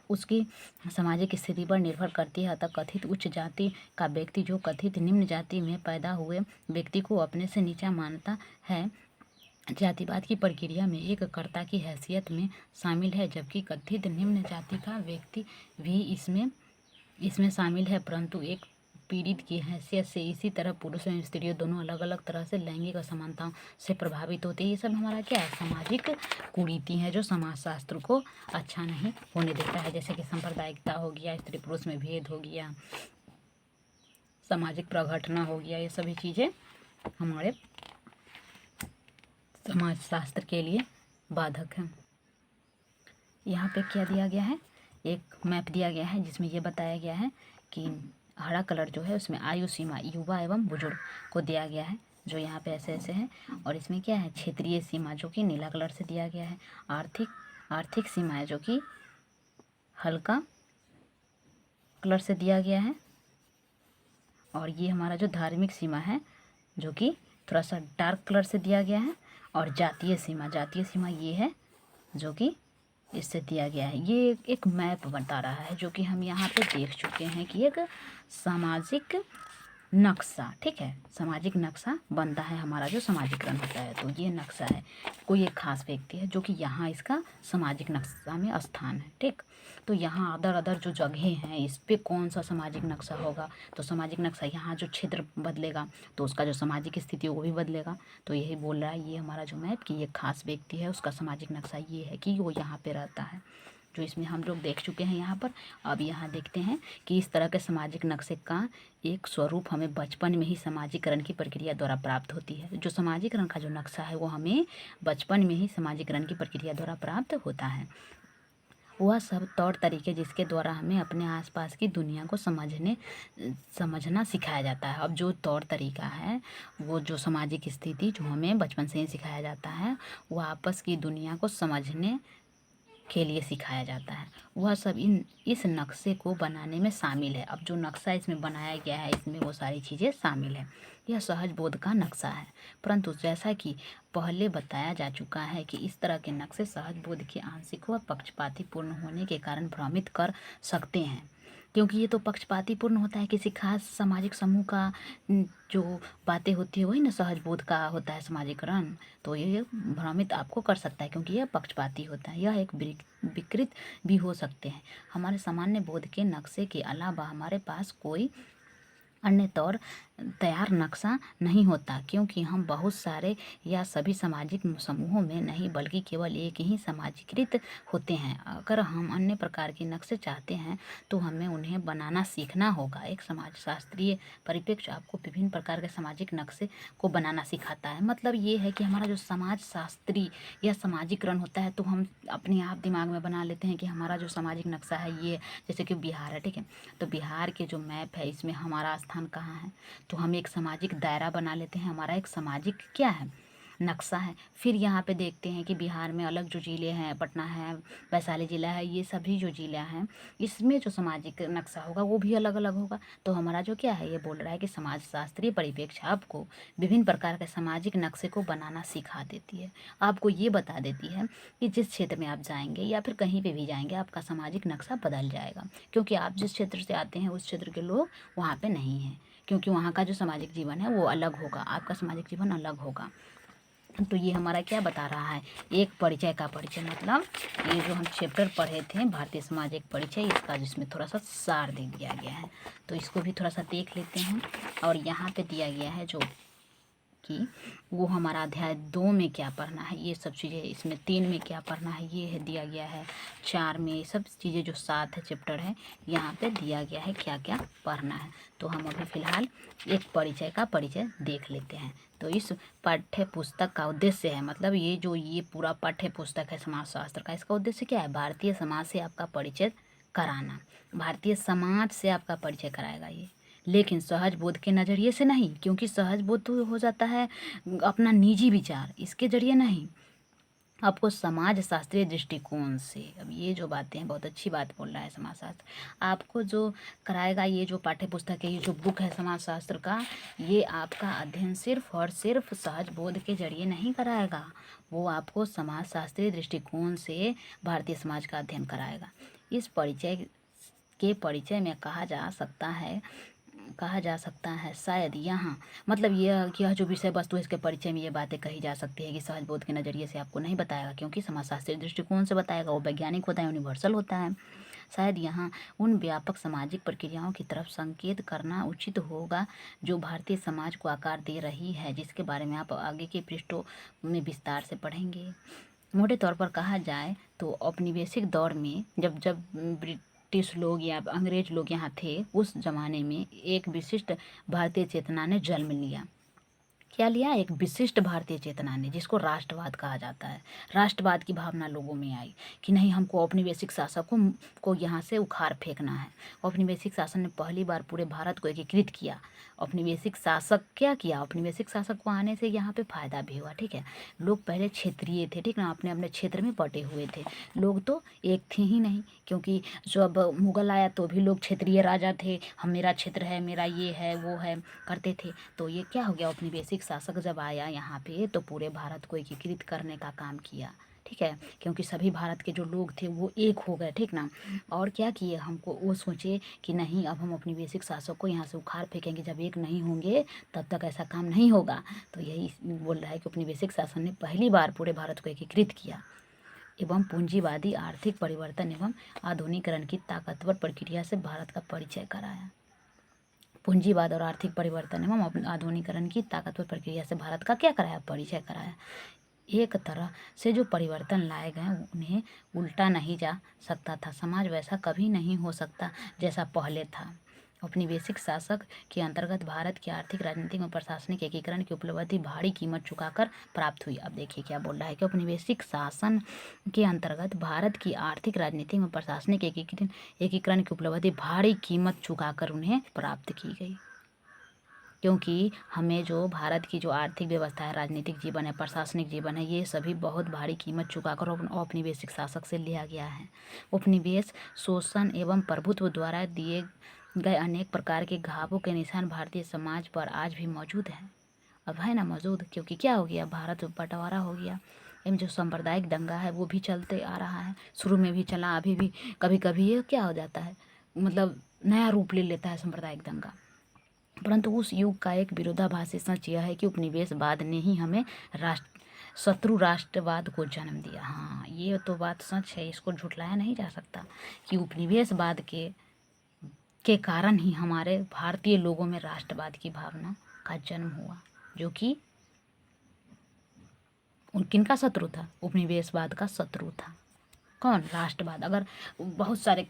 उसकी सामाजिक स्थिति पर निर्भर करती है। अतः कथित उच्च जाति का व्यक्ति जो कथित निम्न जाति में पैदा हुए व्यक्ति को अपने से नीचा मानता है, जातिवाद की प्रक्रिया में एक कर्ता की हैसियत में शामिल है, जबकि कथित निम्न जाति का व्यक्ति भी इसमें शामिल है, परंतु एक पीड़ित की हैसियत से। इसी तरह पुरुष एवं स्त्रियों दोनों अलग अलग तरह से लैंगिक असमानताओं से प्रभावित होते हैं। ये सब हमारा क्या है? सामाजिक कुरीति है जो समाजशास्त्र को अच्छा नहीं होने देता है। जैसे कि सांप्रदायिकता हो गया, स्त्री पुरुष में भेद हो गया, सामाजिक प्रघटना हो गया, ये सभी चीज़ें हमारे समाजशास्त्र के लिए बाधक है। यहाँ पे क्या दिया गया है, एक मैप दिया गया है जिसमें ये बताया गया है कि हरा कलर जो है उसमें आयु सीमा युवा एवं बुजुर्ग को दिया गया है, जो यहाँ पे ऐसे ऐसे है। और इसमें क्या है, क्षेत्रीय सीमा जो कि नीला कलर से दिया गया है। आर्थिक सीमा है जो कि हल्का कलर से दिया गया है। और ये हमारा जो धार्मिक सीमा है जो कि थोड़ा सा डार्क कलर से दिया गया है। और जातीय सीमा ये है जो कि इससे दिया गया है। ये एक मैप बता रहा है जो कि हम यहाँ पे देख चुके हैं कि एक सामाजिक नक्शा, ठीक है, सामाजिक नक्शा बनता है हमारा जो समाजीकरण होता है। तो ये नक्शा है, कोई एक खास व्यक्ति है जो कि यहाँ इसका सामाजिक नक्शा में स्थान है, ठीक। तो यहाँ अदर जो जगह हैं इस पे कौन सा सामाजिक नक्शा होगा, तो सामाजिक नक्शा यहाँ जो क्षेत्र बदलेगा तो उसका जो सामाजिक स्थिति वो भी बदलेगा। तो यही बोल रहा है ये हमारा जो मैप कि ये खास व्यक्ति है, उसका सामाजिक नक्शा ये है कि वो यहाँ पे रहता है, जो इसमें हम लोग देख चुके हैं यहाँ पर। अब यहाँ देखते हैं कि इस तरह के सामाजिक नक्शे का एक स्वरूप हमें बचपन में ही सामाजिकरण की प्रक्रिया द्वारा प्राप्त होती है। जो सामाजिकरण का जो नक्शा है वो हमें बचपन में ही सामाजिकरण की प्रक्रिया द्वारा प्राप्त होता है। वह सब तौर तरीके जिसके द्वारा हमें अपने आसपास की दुनिया को समझना सिखाया जाता है। अब जो तौर तरीका है वो जो सामाजिक स्थिति जो हमें बचपन से ही सिखाया जाता है वो आपस की दुनिया को समझने के लिए सिखाया जाता है, वह सब इस नक्शे को बनाने में शामिल है। अब जो नक्शा इसमें बनाया गया है इसमें वो सारी चीज़ें शामिल है। यह सहज बोध का नक्शा है, परंतु जैसा कि पहले बताया जा चुका है कि इस तरह के नक्शे सहज बोध के आंशिक व पक्षपाती पूर्ण होने के कारण भ्रमित कर सकते हैं, क्योंकि ये तो पक्षपाती पूर्ण होता है। किसी खास सामाजिक समूह का जो बातें होती है वही ना सहज बोध का होता है समाजीकरण। तो ये भ्रमित आपको कर सकता है क्योंकि यह पक्षपाती होता है। यह एक विकृत भी हो सकते हैं। हमारे सामान्य बोध के नक्शे के अलावा हमारे पास कोई अन्य तैयार नक्शा नहीं होता, क्योंकि हम बहुत सारे या सभी सामाजिक समूहों में नहीं बल्कि केवल एक ही समाजीकृत होते हैं। अगर हम अन्य प्रकार के नक्शे चाहते हैं तो हमें उन्हें बनाना सीखना होगा। एक समाजशास्त्रीय परिप्रेक्ष्य आपको विभिन्न प्रकार के सामाजिक नक्शे को बनाना सिखाता है। मतलब ये है कि हमारा जो समाजशास्त्री या समाजीकरण होता है तो हम अपने आप दिमाग में बना लेते हैं कि हमारा जो सामाजिक नक्शा है ये, जैसे कि बिहार है, ठीक है, तो बिहार के जो मैप है इसमें हमारा स्थान कहाँ है, तो हम एक सामाजिक दायरा बना लेते हैं। हमारा एक सामाजिक क्या है, नक्शा है। फिर यहाँ पे देखते हैं कि बिहार में अलग जो ज़िले हैं, पटना है, वैशाली ज़िला है, ये सभी जो ज़िला हैं इसमें जो सामाजिक नक्शा होगा वो भी अलग अलग होगा। तो हमारा जो क्या है ये बोल रहा है कि समाजशास्त्रीय परिप्रेक्ष्य आपको विभिन्न प्रकार के सामाजिक नक्शे को बनाना सिखा देती है। आपको ये बता देती है कि जिस क्षेत्र में आप जाएंगे या फिर कहीं पर भी जाएंगे आपका सामाजिक नक्शा बदल जाएगा, क्योंकि आप जिस क्षेत्र से आते हैं उस क्षेत्र के लोग वहाँ पर नहीं हैं, क्योंकि वहाँ का जो सामाजिक जीवन है वो अलग होगा, आपका सामाजिक जीवन अलग होगा। तो ये हमारा क्या बता रहा है, एक परिचय का परिचय, मतलब ये जो हम चैप्टर पढ़े थे भारतीय समाज एक परिचय, इसका जिसमें थोड़ा सा सार दे दिया गया है। तो इसको भी थोड़ा सा देख लेते हैं। और यहाँ पे दिया गया है जो कि वो हमारा अध्याय 2 में क्या पढ़ना है, ये सब चीज़ें, इसमें 3 में क्या पढ़ना है ये है दिया गया है, 4 में सब चीज़ें जो 7 है चैप्टर है यहाँ पे दिया गया है क्या क्या पढ़ना है। तो हम अभी फ़िलहाल एक परिचय का परिचय देख लेते हैं। तो इस पाठ्य पुस्तक का उद्देश्य है, मतलब ये पूरा पाठ्य पुस्तक है समाजशास्त्र का, इसका उद्देश्य क्या है, भारतीय समाज से आपका परिचय कराना, भारतीय समाज से आपका परिचय कराएगा ये, लेकिन सहज बोध के नज़रिए से नहीं, क्योंकि सहज बोध तो हो जाता है अपना निजी विचार, इसके जरिए नहीं, आपको समाज शास्त्रीय दृष्टिकोण से। अब ये जो बातें हैं बहुत अच्छी बात बोल रहा है समाजशास्त्र, आपको जो कराएगा ये जो पाठ्य पुस्तक है, ये जो बुक है समाजशास्त्र का, ये आपका अध्ययन सिर्फ और सिर्फ सहज बोध के जरिए नहीं कराएगा, वो आपको समाज शास्त्रीय दृष्टिकोण से भारतीय समाज का अध्ययन कराएगा। इस परिचय में कहा जा सकता है शायद यहाँ, मतलब यह जो विषय वस्तु है इसके परिचय में ये बातें कही जा सकती है कि सहज बोध के नज़रिए से आपको नहीं बताएगा, क्योंकि समाजशास्त्रीय दृष्टिकोण से बताएगा, वो वैज्ञानिक होता है, यूनिवर्सल होता है। शायद यहाँ उन व्यापक सामाजिक प्रक्रियाओं की तरफ संकेत करना उचित होगा जो भारतीय समाज को आकार दे रही है, जिसके बारे में आप आगे के पृष्ठों में विस्तार से पढ़ेंगे। मोटे तौर पर कहा जाए तो औपनिवेशिक दौर में जब ब्रिटिश लोग या अंग्रेज लोग यहाँ थे, उस ज़माने में एक विशिष्ट भारतीय चेतना ने जन्म लिया। क्या लिया, एक विशिष्ट भारतीय चेतना ने, जिसको राष्ट्रवाद कहा जाता है। राष्ट्रवाद की भावना लोगों में आई कि नहीं, हमको औपनिवेशिक शासकों को यहाँ से उखाड़ फेंकना है। औपनिवेशिक शासन ने पहली बार पूरे भारत को एकीकृत किया। औपनिवेशिक शासक क्या किया, औपनिवेशिक शासक को आने से यहाँ पे फायदा भी हुआ, ठीक है। लोग पहले क्षेत्रीय थे, ठीक ना, अपने अपने क्षेत्र में बटे हुए थे। लोग तो एक थे ही नहीं, क्योंकि जब मुगल आया तो भी लोग क्षेत्रीय राजा थे, हम मेरा क्षेत्र है, मेरा ये है वो है करते थे। तो ये क्या हो गया, औपनिवेशिक शासक जब आया यहाँ पे तो पूरे भारत को एकीकृत करने का काम किया, ठीक है। क्योंकि सभी भारत के जो लोग थे वो एक हो गए, ठीक ना। और क्या किए, हमको वो सोचे कि नहीं, अब हम औपनिवेशिक शासक को यहाँ से उखाड़ फेंकेंगे, जब एक नहीं होंगे तब तक ऐसा काम नहीं होगा। तो यही बोल रहा है कि औपनिवेशिक शासन ने पहली बार पूरे भारत को एकीकृत किया एवं पूंजीवादी आर्थिक परिवर्तन एवं आधुनिकीकरण की ताकतवर प्रक्रिया से भारत का परिचय कराया। पूंजीवाद और आर्थिक परिवर्तन एवं आधुनिकीकरण की ताकतवर प्रक्रिया से भारत का क्या कराया, परिचय कराया। एक तरह से जो परिवर्तन लाए गए उन्हें उल्टा नहीं जा सकता था। समाज वैसा कभी नहीं हो सकता जैसा पहले था। औपनिवेशिक शासक के अंतर्गत भारत की आर्थिक, राजनीतिक और प्रशासनिक एकीकरण की उपलब्धि भारी कीमत चुकाकर प्राप्त हुई। अब देखिए क्या बोल रहा है कि औपनिवेशिक शासन के अंतर्गत भारत की आर्थिक, राजनीतिक और प्रशासनिक एकीकरण की उपलब्धि भारी कीमत चुकाकर उन्हें प्राप्त की गई। क्योंकि हमें जो भारत की जो आर्थिक व्यवस्था है, राजनीतिक जीवन है, प्रशासनिक जीवन है, ये सभी बहुत भारी कीमत चुकाकर औपनिवेशिक शासक से लिया गया है। उपनिवेश, शोषण एवं प्रभुत्व द्वारा दिए गए अनेक प्रकार के घावों के निशान भारतीय समाज पर आज भी मौजूद है। अब है ना मौजूद, क्योंकि क्या हो गया, भारत बंटवारा हो गया। एवं जो सांप्रदायिक दंगा है वो भी चलते आ रहा है, शुरू में भी चला, अभी भी कभी कभी ये क्या हो जाता है, मतलब नया रूप ले लेता है सांप्रदायिक दंगा। परंतु उस युग का एक विरोधाभासी सच यह है कि उपनिवेशवाद ने ही हमें शत्रु राष्ट्रवाद को जन्म दिया। हाँ, ये तो बात सच है, इसको झुठलाया नहीं जा सकता कि उपनिवेशवाद के कारण ही हमारे भारतीय लोगों में राष्ट्रवाद की भावना का जन्म हुआ, जो कि किनका शत्रु था, उपनिवेशवाद का शत्रु था। कौन, राष्ट्रवाद। अगर बहुत सारे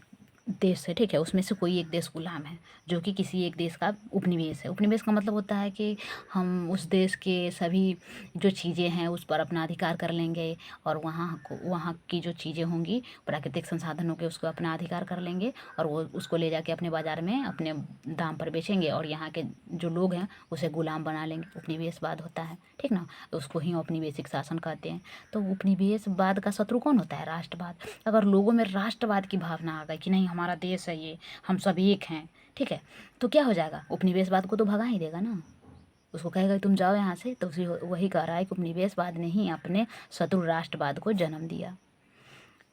देश है, ठीक है, उसमें से कोई एक देश गुलाम है जो कि किसी एक देश का उपनिवेश है। उपनिवेश का मतलब होता है कि हम उस देश के सभी जो चीज़ें हैं उस पर अपना अधिकार कर लेंगे और वहाँ की जो चीज़ें होंगी, प्राकृतिक संसाधन होंगे, उसको अपना अधिकार कर लेंगे और वो उसको ले जाके अपने बाज़ार में अपने दाम पर बेचेंगे और यहाँ के जो लोग हैं उसे गुलाम बना लेंगे। उपनिवेशवाद होता है, ठीक ना, तो उसको ही औपनिवेशिक शासन कहते हैं। तो उपनिवेशवाद का शत्रु कौन होता है, राष्ट्रवाद। अगर लोगों में राष्ट्रवाद की भावना आ गई कि नहीं, हमारा देश है ये, हम सब एक हैं, ठीक है, तो क्या हो जाएगा, उपनिवेशवाद को तो भगा ही देगा ना, उसको कहेगा तुम जाओ यहाँ से। तो वही कह रहा है कि उपनिवेशवाद ने ही अपने शत्रु राष्ट्रवाद को जन्म दिया।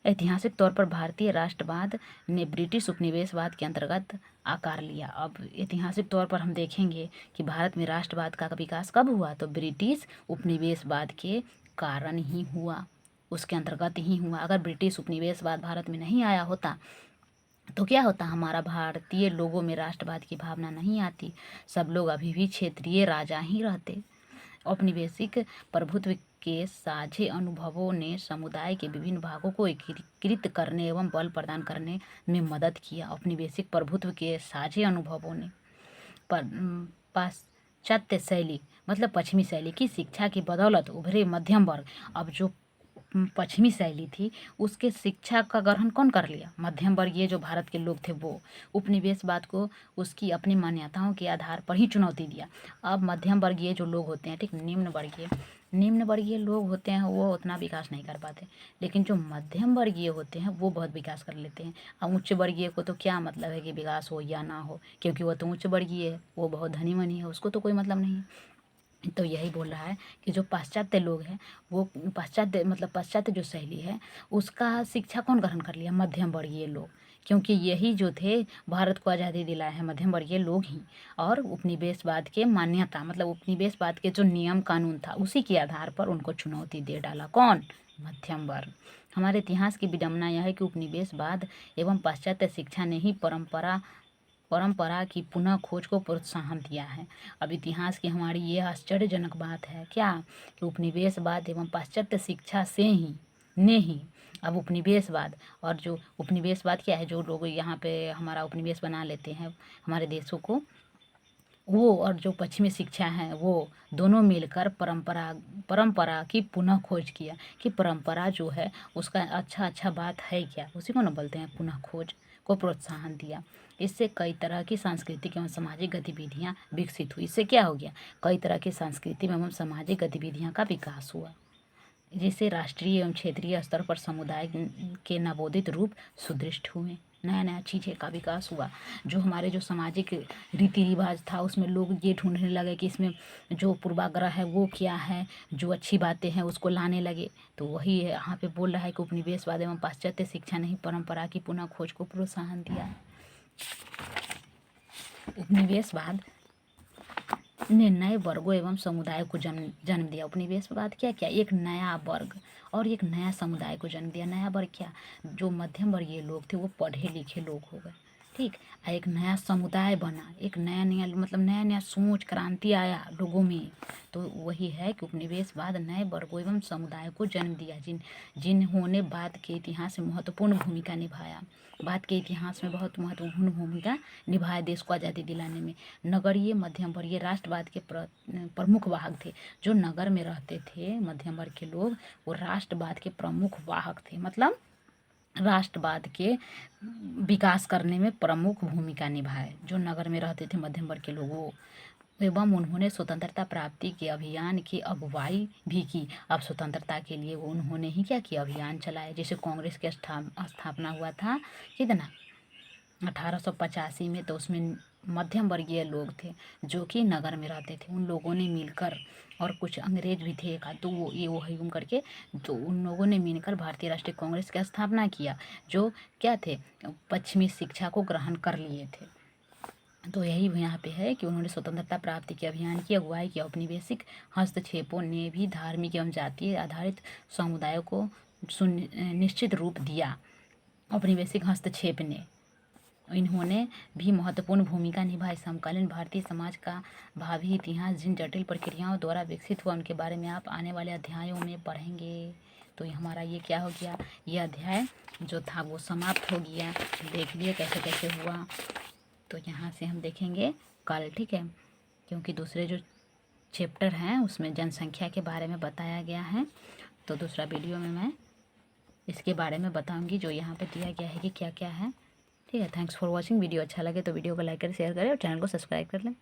ऐतिहासिक तौर पर भारतीय राष्ट्रवाद ने ब्रिटिश उपनिवेशवाद के अंतर्गत आकार लिया। अब ऐतिहासिक तौर पर हम देखेंगे कि भारत में राष्ट्रवाद का विकास कब हुआ, तो ब्रिटिश उपनिवेशवाद के कारण ही हुआ, उसके अंतर्गत ही हुआ। अगर ब्रिटिश उपनिवेशवाद भारत में नहीं आया होता तो क्या होता, हमारा भारतीय लोगों में राष्ट्रवाद की भावना नहीं आती, सब लोग अभी भी क्षेत्रीय राजा ही रहते। औपनिवेशिक प्रभुत्व के साझे अनुभवों ने समुदाय के विभिन्न भागों को एकीकृत करने एवं बल प्रदान करने में मदद किया। औपनिवेशिक प्रभुत्व के साझे अनुभवों ने पाश्चात्य शैली मतलब पश्चिमी शैली की शिक्षा की बदौलत उभरे मध्यम वर्ग, अब जो पश्चिमी शैली थी उसके शिक्षा का ग्रहण कौन कर लिया, मध्यम वर्गीय जो भारत के लोग थे वो उपनिवेशवाद को उसकी अपनी मान्यताओं के आधार पर ही चुनौती दिया। अब मध्यम वर्गीय जो लोग होते हैं, ठीक, निम्न वर्गीय लोग होते हैं वो उतना विकास नहीं कर पाते, लेकिन जो मध्यम वर्गीय होते हैं वो बहुत विकास कर लेते हैं। अब उच्च वर्गीय को तो क्या मतलब है कि विकास हो या ना हो, क्योंकि वो तो उच्च वर्गीय है, वो बहुत धनी मनी है, उसको तो कोई मतलब नहीं है। तो यही बोल रहा है कि जो पाश्चात्य लोग हैं वो पाश्चात्य जो शैली है उसका शिक्षा कौन ग्रहण कर लिया, मध्यम वर्गीय लोग, क्योंकि यही जो थे भारत को आज़ादी दिलाए हैं मध्यम वर्गीय लोग ही। और उपनिवेशवाद के मान्यता मतलब उपनिवेशवाद के जो नियम कानून था उसी के आधार पर उनको चुनौती दे डाला, कौन, मध्यम वर्ग। हमारे इतिहास की विडंबना यह है कि उपनिवेशवाद एवं पाश्चात्य शिक्षा ने ही परंपरा की पुनः खोज को प्रोत्साहन दिया है। अब इतिहास की हमारी ये आश्चर्यजनक बात है क्या, कि उपनिवेशवाद एवं पाश्चात्य शिक्षा ने ही अब उपनिवेशवाद, और जो उपनिवेशवाद क्या है, जो लोग यहाँ पे हमारा उपनिवेश बना लेते हैं हमारे देशों को, वो और जो पश्चिमी शिक्षा है वो दोनों मिलकर परंपरा की पुनः खोज किया कि परंपरा जो है उसका अच्छा बात है क्या, उसी को ना बोलते हैं पुनः खोज, को प्रोत्साहन दिया। इससे कई तरह की सांस्कृतिक एवं सामाजिक गतिविधियाँ विकसित हुई। इससे क्या हो गया, कई तरह की सांस्कृतिक एवं सामाजिक गतिविधियाँ का विकास हुआ, जिससे राष्ट्रीय एवं क्षेत्रीय स्तर पर समुदाय के नवोदित रूप सुदृढ़ हुए। नया नया चीज़ें का विकास हुआ। जो हमारे जो सामाजिक रीति रिवाज था उसमें लोग ये ढूंढने लगे कि इसमें जो पूर्वाग्रह है वो क्या है, जो अच्छी बातें हैं उसको लाने लगे। तो वही यहाँ पे बोल रहा है कि उपनिवेशवाद एवं पाश्चात्य शिक्षा ने ही परंपरा की पुनः खोज को प्रोत्साहन दिया। उपनिवेशवाद ने नए वर्गों एवं समुदाय को जन्म दिया। उपनिवेशवाद क्या क्या, एक नया वर्ग और एक नया समुदाय को जन्म दिया। नया वर्ग क्या, जो मध्यम वर्गीय लोग थे वो पढ़े लिखे लोग हो गए, ठीक। एक नया समुदाय बना, एक नया नया मतलब नया नया सोच क्रांति आया लोगों में। तो वही है कि उपनिवेशवाद नए वर्गों एवं समुदाय को जन्म दिया जिन्होंने बाद के इतिहास में महत्वपूर्ण भूमिका निभाया। बाद के इतिहास में बहुत महत्वपूर्ण भूमिका निभाया देश को आज़ादी दिलाने में। नगरीय मध्यम वर्गीय राष्ट्रवाद के प्रमुख वाहक थे। जो नगर में रहते थे मध्यम वर्ग के लोग, वो राष्ट्रवाद के प्रमुख वाहक थे, मतलब राष्ट्रवाद के विकास करने में प्रमुख भूमिका निभाए। जो नगर में रहते थे मध्यम वर्ग के लोग वो, एवं उन्होंने स्वतंत्रता प्राप्ति के अभियान की अगुवाई भी की। अब स्वतंत्रता के लिए वो उन्होंने ही क्या किया, अभियान चलाए। जैसे कांग्रेस की स्थापना हुआ था कितना 1885 में, तो उसमें मध्यम वर्गीय लोग थे जो कि नगर में रहते थे। उन लोगों ने मिलकर, और कुछ अंग्रेज भी थे एक आध, तो वो यूं करके, तो उन लोगों ने मिलकर भारतीय राष्ट्रीय कांग्रेस की स्थापना किया, जो क्या थे, पश्चिमी शिक्षा को ग्रहण कर लिए थे। तो यही यहाँ पे है कि उन्होंने स्वतंत्रता प्राप्ति के अभियान की अगुवाई की। औपनिवेशिक हस्तक्षेपों ने भी धार्मिक एवं जातीय आधारित समुदायों को निश्चित रूप दिया। औपनिवेशिक हस्तक्षेप ने, इन्होंने भी महत्वपूर्ण भूमिका निभाई। समकालीन भारतीय समाज का भावी इतिहास जिन जटिल प्रक्रियाओं द्वारा विकसित हुआ उनके बारे में आप आने वाले अध्यायों में पढ़ेंगे। तो हमारा ये क्या हो गया, ये अध्याय जो था वो समाप्त हो गया। देख लिए कैसे कैसे हुआ। तो यहाँ से हम देखेंगे कल, ठीक है, क्योंकि दूसरे जो चैप्टर हैं उसमें जनसंख्या के बारे में बताया गया है। तो दूसरा वीडियो में मैं इसके बारे में बताऊंगी जो यहाँ पे दिया गया है कि क्या क्या है, ठीक है। Thanks for watching. वीडियो अच्छा लगे तो वीडियो को लाइक करें, शेयर करें और चैनल को सब्सक्राइब कर लें।